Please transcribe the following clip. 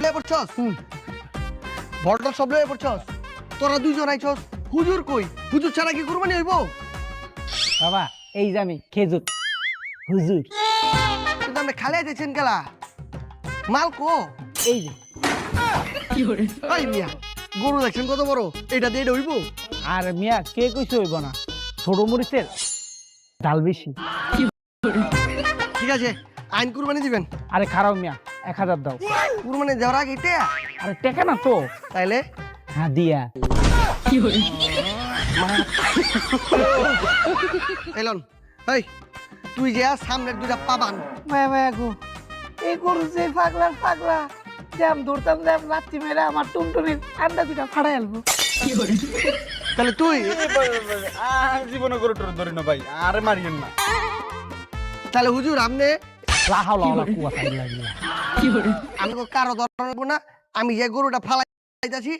লয়ে পড়ছস ভরটা সব লয়ে পড়ছস তোরা দুইজন আইছস হুজুর কই হুজুর ছাড়া কি কুরবানি হইব বাবা এই যে আমি খেজুর হুজুর কিন্তু আমরা খালে আইতেছেন গেলা মাল কো এই যে এই মিয়া গরু দেখছেন কত বড় এটা দিয়ে এটা হইব আর মিয়া কে কইছে হইব না ছোট মরিচের ডাল বেশি ঠিক আছে আইন কুরবানি দিবেন আরে খারাপ মিয়া 1000 দাও কুরবানি দেওয়ার আগে এটা আরে টেকা না তো তাইলে হ্যাঁ দিয়া এলন এই তুই যে সামনের দুইটা পাবান মায়া মায়া গো এই গরু যে পাগলা জ্যাম ধরতাম জ্যাম লাত্তি মেরে আমার টুনটুনির আন্ডা দুটা ফাড়াই আলবো তাহলে তুই জীবনে করে ধরি না ভাই আরে মারিয়েন না তাহলে হুজুর আপনি লাহাও লাহাও কুয়া খাই লাগিলা আমি কারো দরকার না আমি যে গরুটা ফালাইতাছি